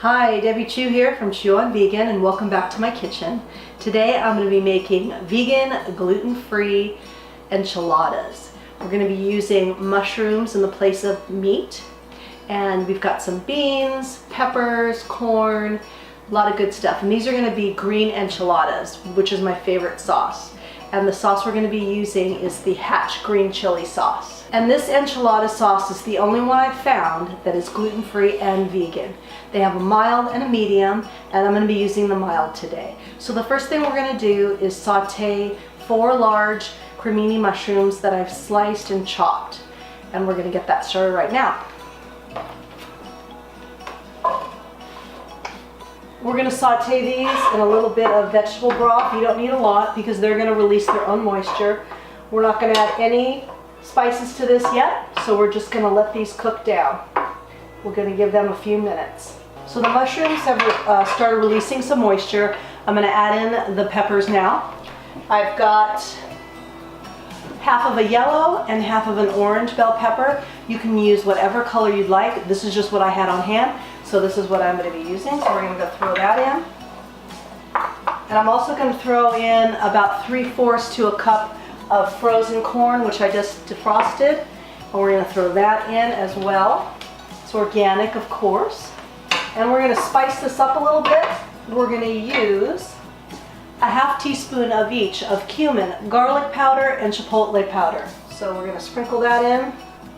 Hi, Debbie Chu here from Chu on Vegan, and welcome back to my kitchen. Today I'm going to be making vegan, gluten-free enchiladas. We're going to be using mushrooms in the place of meat, and we've got some beans, peppers, corn, a lot of good stuff. And these are going to be green enchiladas, which is my favorite sauce. And the sauce we're going to be using is the Hatch green chili sauce. And this enchilada sauce is the only one I've found that is gluten-free and vegan. They have a mild and a medium, and I'm going to be using the mild today. So the first thing we're going to do is saute 4 large cremini mushrooms that I've sliced and chopped. And we're going to get that started right now. We're going to saute these in a little bit of vegetable broth. You don't need a lot because they're going to release their own moisture. We're not going to add any spices to this yet, so we're just going to let these cook down. We're going to give them a few minutes. So the mushrooms have started releasing some moisture. I'm going to add in the peppers now. I've got half of a yellow and half of an orange bell pepper. You can use whatever color you'd like. This is just what I had on hand, so this is what I'm going to be using. So we're going to go throw that in. And I'm also going to throw in about 3/4 to a cup of frozen corn, which I just defrosted. And we're going to throw that in as well. It's organic, of course. And we're going to spice this up a little bit. We're going to use a half teaspoon of each of cumin, garlic powder, and chipotle powder. So we're going to sprinkle that in.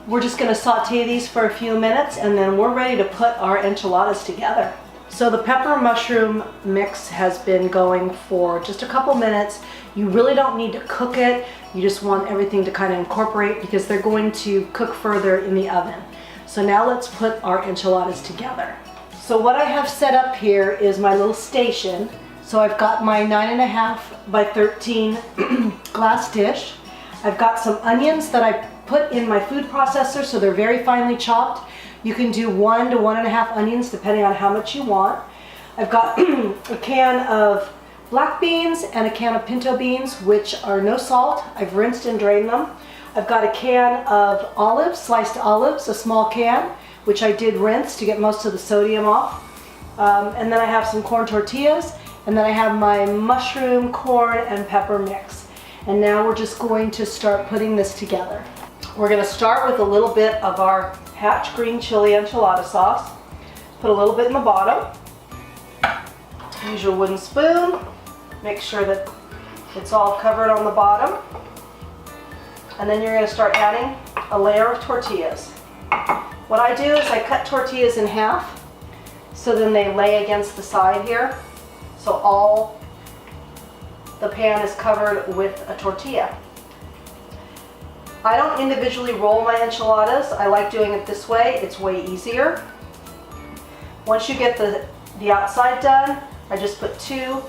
We're just going to saute these for a few minutes, and then we're ready to put our enchiladas together. So the pepper mushroom mix has been going for just a couple minutes. You really don't need to cook it. You just want everything to kind of incorporate because they're going to cook further in the oven. So now let's put our enchiladas together. So what I have set up here is my little station. So I've got my 9.5 by 13 glass dish. I've got some onions that I put in my food processor, so they're very finely chopped. You can do 1 to 1.5 onions depending on how much you want. I've got a can of black beans and a can of pinto beans, which are no salt. I've rinsed and drained them. I've got a can of olives, sliced olives, a small can, which I did rinse to get most of the sodium off. And then I have some corn tortillas, and then I have my mushroom, corn, and pepper mix. And now we're just going to start putting this together. We're going to start with a little bit of our Hatch green chili enchilada sauce. Put a little bit in the bottom. Use your wooden spoon. Make sure that it's all covered on the bottom. And then you're going to start adding a layer of tortillas. What I do is I cut tortillas in half, so then they lay against the side here. So all the pan is covered with a tortilla. I don't individually roll my enchiladas. I like doing it this way. It's way easier. Once you get the outside done, I just put 2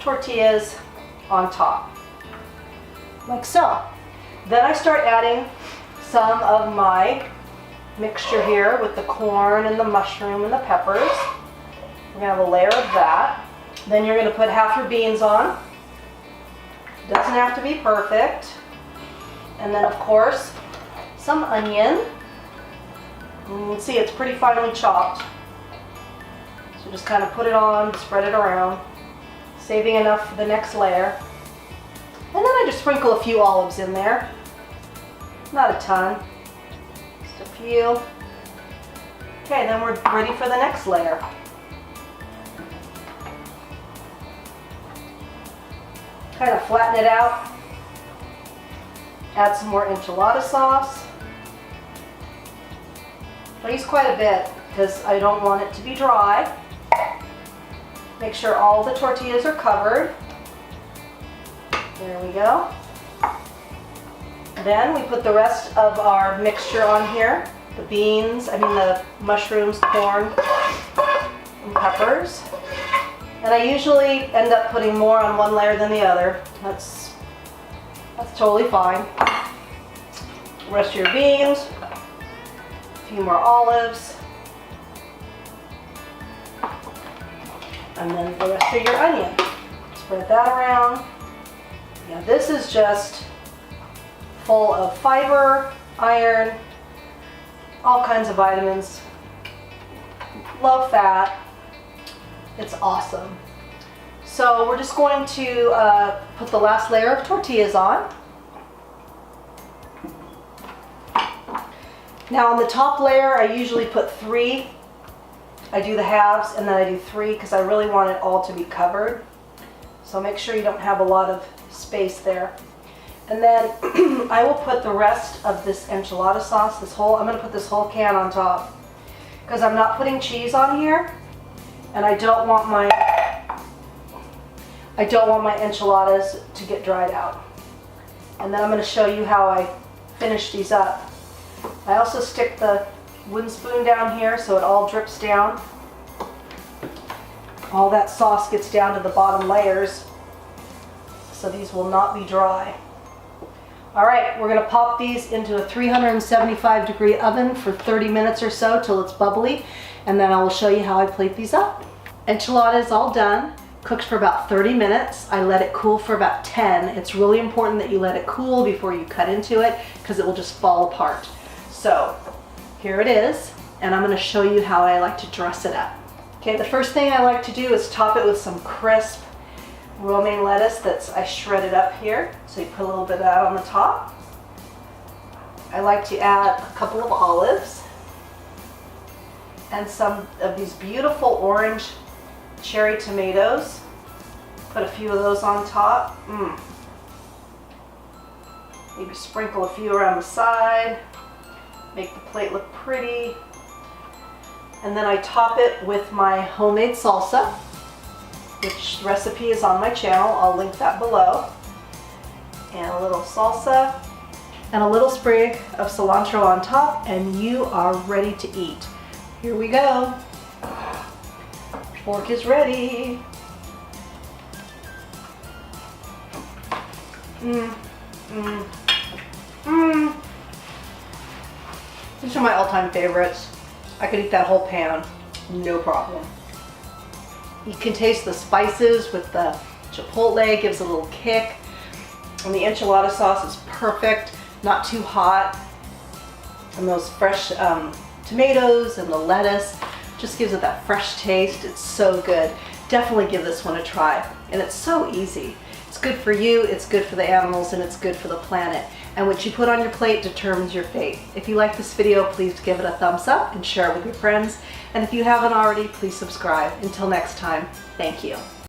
tortillas on top, like so. Then I start adding some of my mixture here with the corn and the mushroom and the peppers. We're gonna have a layer of that. Then you're gonna put half your beans on. Doesn't have to be perfect. And then of course, some onion. And you can see it's pretty finely chopped. So just kind of put it on, spread it around, saving enough for the next layer. And then I just sprinkle a few olives in there. Not a ton, just a few. Okay, then we're ready for the next layer. Kind of flatten it out. Add some more enchilada sauce. I use quite a bit because I don't want it to be dry. Make sure all the tortillas are covered. There we go. Then we put the rest of our mixture on here. The mushrooms, corn, and peppers. And I usually end up putting more on one layer than the other. That's totally fine. The rest of your beans, a few more olives, and then the rest of your onion. Spread that around. Now this is just full of fiber, iron, all kinds of vitamins, low fat, It's awesome. So we're just going to put the last layer of tortillas on. Now on the top layer, I usually put 3. I do the halves and then I do 3 because I really want it all to be covered. So make sure you don't have a lot of space there. And then I will put the rest of this enchilada sauce, I'm going to put this whole can on top because I'm not putting cheese on here, and I don't want my enchiladas to get dried out. And then I'm going to show you how I finish these up. I also stick the wooden spoon down here so it all drips down. All that sauce gets down to the bottom layers, so these will not be dry. All right, we're gonna pop these into a 375-degree oven for 30 minutes or so till it's bubbly, and then I will show you how I plate these up. Enchilada is all done, cooked for about 30 minutes. I let it cool for about 10. It's really important that you let it cool before you cut into it because it will just fall apart. So here it is, and I'm gonna show you how I like to dress it up. Okay, the first thing I like to do is top it with some crisp romaine lettuce I shredded up here. So you put a little bit of that on the top. I like to add a couple of olives and some of these beautiful orange cherry tomatoes. Put a few of those on top. Maybe sprinkle a few around the side. Make the plate look pretty. And then I top it with my homemade salsa, which recipe is on my channel. I'll link that below. And a little salsa and a little sprig of cilantro on top, and you are ready to eat. Here we go. Fork is ready. These are my all-time favorites. I could eat that whole pan, no problem. You can taste the spices with the chipotle, gives a little kick. And the enchilada sauce is perfect, not too hot. And those fresh tomatoes and the lettuce just gives it that fresh taste. It's so good. Definitely give this one a try. And it's so easy. It's good for you, it's good for the animals, and it's good for the planet. And what you put on your plate determines your fate. If you like this video, please give it a thumbs up and share it with your friends. And if you haven't already, please subscribe. Until next time, thank you.